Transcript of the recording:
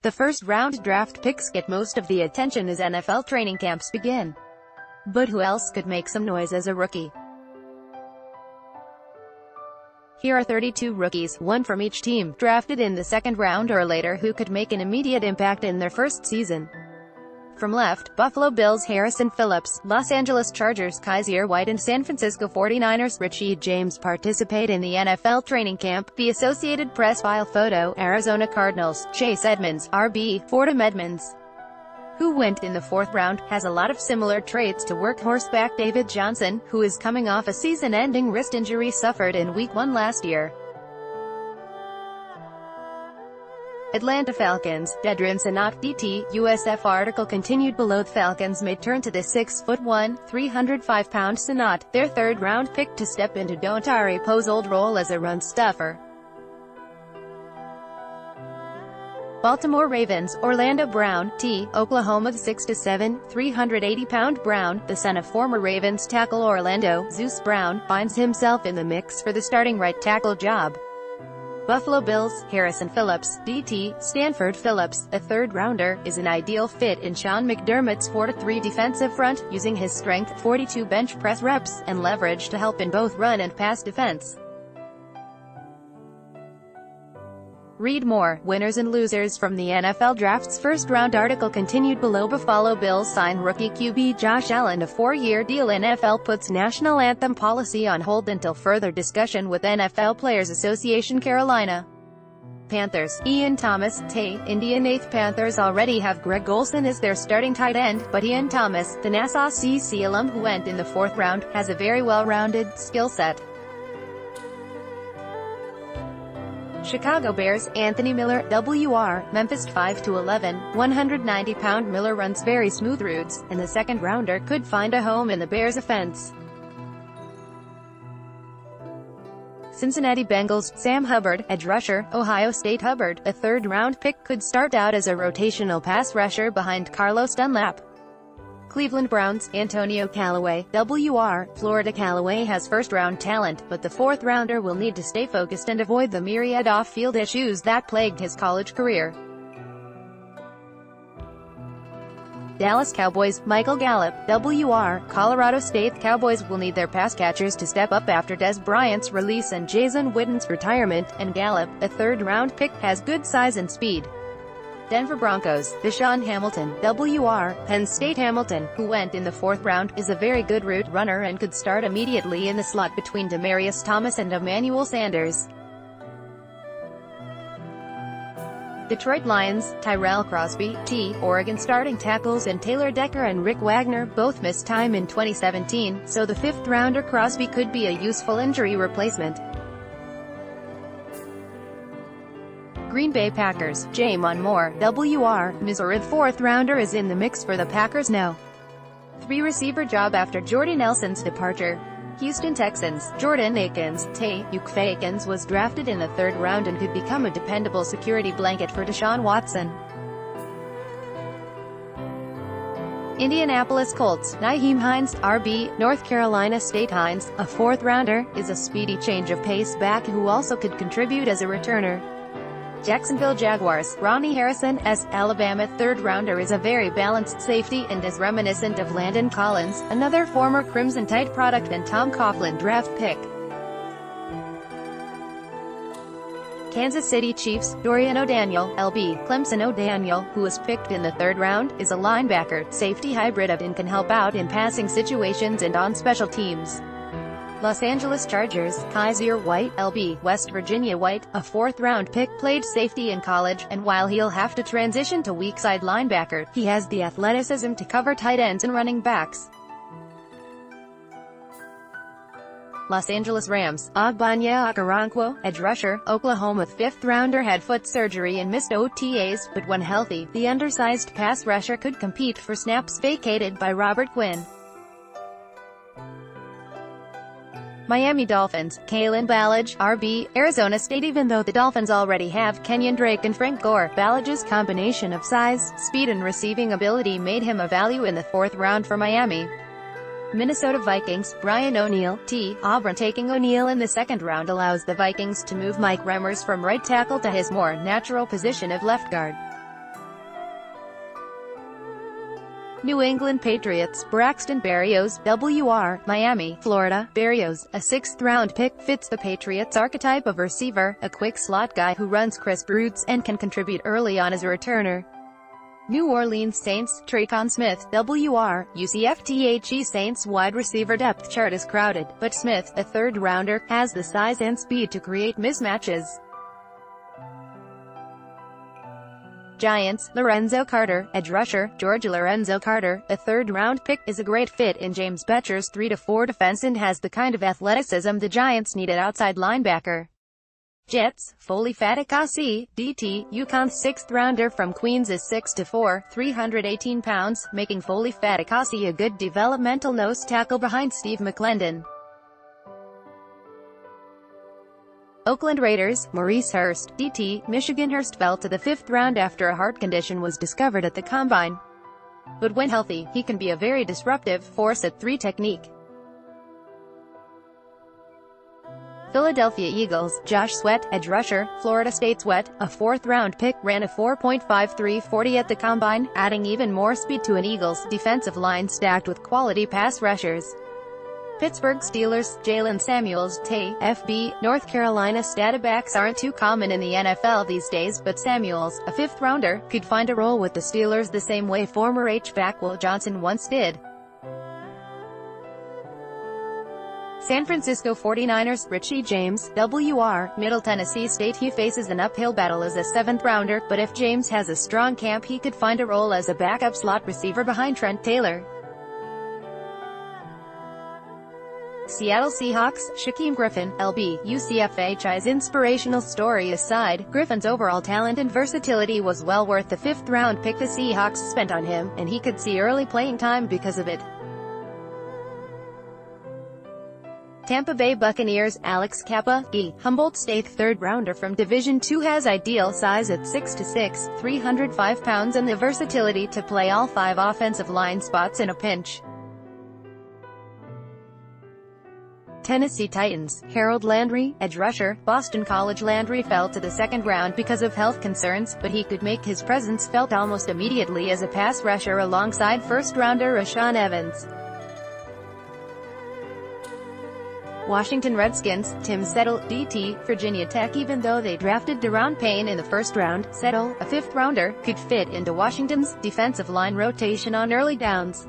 The first-round draft picks get most of the attention as NFL training camps begin. But who else could make some noise as a rookie? Here are 32 rookies, one from each team, drafted in the second round or later who could make an immediate impact in their first season. From left, Buffalo Bills Harrison Phillips, Los Angeles Chargers Kaiser White and San Francisco 49ers Richie James participate in the NFL training camp. The Associated Press file photo, Arizona Cardinals, Chase Edmonds, RB, Fordham Edmonds, who went in the fourth round, has a lot of similar traits to workhorse back David Johnson, who is coming off a season-ending wrist injury suffered in Week 1 last year. Atlanta Falcons, Dedrin Senat, DT, USF article continued below. The Falcons may turn to the 6'1", 305-pound Senat, their third-round pick, to step into Dontari Poe's old role as a run-stuffer. Baltimore Ravens, Orlando Brown, T, Oklahoma 6'7", 380-pound Brown, the son of former Ravens tackle Orlando Zeus Brown, finds himself in the mix for the starting right tackle job. Buffalo Bills, Harrison Phillips, DT, Stanford Phillips, a third-rounder, is an ideal fit in Sean McDermott's 4-3 defensive front, using his strength, 42 bench press reps, and leverage to help in both run and pass defense. Read more. Winners and losers from the NFL Draft's first-round article continued below. Buffalo Bills sign rookie QB Josh Allen a 4-year deal. NFL puts national anthem policy on hold until further discussion with NFL Players Association. Carolina Panthers, Ian Thomas, Tay, Indian 8th Panthers already have Greg Olsen as their starting tight end, but Ian Thomas, the Nassau CC alum who went in the fourth round, has a very well-rounded skill set. Chicago Bears, Anthony Miller, WR, Memphis 5'11", 190-pound Miller runs very smooth routes, and the second-rounder could find a home in the Bears' offense. Cincinnati Bengals, Sam Hubbard, edge rusher, Ohio State Hubbard, a third-round pick, could start out as a rotational pass rusher behind Carlos Dunlap. Cleveland Browns, Antonio Callaway, WR, Florida. Callaway has first-round talent, but the fourth-rounder will need to stay focused and avoid the myriad off-field issues that plagued his college career. Dallas Cowboys, Michael Gallup, WR, Colorado State. Cowboys will need their pass catchers to step up after Des Bryant's release and Jason Witten's retirement, and Gallup, a third-round pick, has good size and speed. Denver Broncos, Deshaun Hamilton, WR, Penn State. Hamilton, who went in the fourth round, is a very good route runner and could start immediately in the slot between Demaryius Thomas and Emmanuel Sanders. Detroit Lions, Tyrell Crosby, T, Oregon starting tackles, and Taylor Decker and Rick Wagner both missed time in 2017, so the fifth-rounder Crosby could be a useful injury replacement. Green Bay Packers, Jamon Moore, WR, Missouri. Fourth-rounder is in the mix for the Packers now. 3 receiver job after Jordy Nelson's departure. Houston Texans, Jordan Akins, Tay, Akins was drafted in the third round and could become a dependable security blanket for Deshaun Watson. Indianapolis Colts, Nyheim Hines, RB, North Carolina State. Hines, a fourth-rounder, is a speedy change of pace back who also could contribute as a returner. Jacksonville Jaguars, Ronnie Harrison, Alabama third-rounder, is a very balanced safety and is reminiscent of Landon Collins, another former Crimson Tide product and Tom Coughlin draft pick. Kansas City Chiefs, Dorian O'Daniel, LB, Clemson. O'Daniel, who was picked in the third round, is a linebacker, safety hybrid and can help out in passing situations and on special teams. Los Angeles Chargers, Kaiser White, LB, West Virginia. White, a fourth-round pick, played safety in college, and while he'll have to transition to weak-side linebacker, he has the athleticism to cover tight ends and running backs. Los Angeles Rams, Ogbonnia Okoronkwo, edge rusher, Oklahoma. Fifth-rounder had foot surgery and missed OTAs, but when healthy, the undersized pass rusher could compete for snaps vacated by Robert Quinn. Miami Dolphins, Kalen Ballage, RB, Arizona State. Even though the Dolphins already have Kenyon Drake and Frank Gore, Ballage's combination of size, speed and receiving ability made him a value in the fourth round for Miami. Minnesota Vikings, Brian O'Neill, T, Auburn. Taking O'Neill in the second round allows the Vikings to move Mike Remmers from right tackle to his more natural position of left guard. New England Patriots, Braxton Berrios, WR, Miami, Florida, Berrios, a 6th-round pick, fits the Patriots' archetype of receiver, a quick slot guy who runs crisp routes and can contribute early on as a returner. New Orleans Saints, Tre'Quan Smith, WR, UCF. Saints' wide receiver depth chart is crowded, but Smith, a 3rd-rounder, has the size and speed to create mismatches. Giants, Lorenzo Carter, edge rusher, Georgia. Lorenzo Carter, a 3rd-round pick, is a great fit in James Bettcher's 3-4 defense and has the kind of athleticism the Giants need at outside linebacker. Jets, Foley Fatukasi, DT, UConn's 6th-rounder from Queens is 6'4", 318 pounds, making Foley Fatukasi a good developmental nose tackle behind Steve McClendon. Oakland Raiders, Maurice Hurst, DT, Michigan. Hurst fell to the 5th round after a heart condition was discovered at the Combine. But when healthy, he can be a very disruptive force at 3 technique. Philadelphia Eagles, Josh Sweat, edge rusher, Florida State. Sweat, a 4th-round pick, ran a 4.53 40 at the Combine, adding even more speed to an Eagles defensive line stacked with quality pass rushers. Pittsburgh Steelers, Jalen Samuels, TAY, FB, North Carolina. Statabacks aren't too common in the NFL these days, but Samuels, a 5th-rounder, could find a role with the Steelers the same way former H-back Will Johnson once did. San Francisco 49ers, Richie James, WR, Middle Tennessee State. He faces an uphill battle as a 7th-rounder, but if James has a strong camp he could find a role as a backup slot receiver behind Trent Taylor. Seattle Seahawks, Shaquem Griffin, LB, UCF. Inspirational story aside, Griffin's overall talent and versatility was well worth the 5th-round pick the Seahawks spent on him, and he could see early playing time because of it. Tampa Bay Buccaneers, Alex Kappa, D. Humboldt State. 3rd-rounder from Division II, has ideal size at 6'6", 305 pounds and the versatility to play all 5 offensive line spots in a pinch. Tennessee Titans, Harold Landry, edge rusher, Boston College. Landry fell to the 2nd round because of health concerns, but he could make his presence felt almost immediately as a pass rusher alongside 1st-rounder Rashaan Evans. Washington Redskins, Tim Settle, DT, Virginia Tech. Even though they drafted Daron Payne in the 1st round, Settle, a 5th-rounder, could fit into Washington's defensive line rotation on early downs.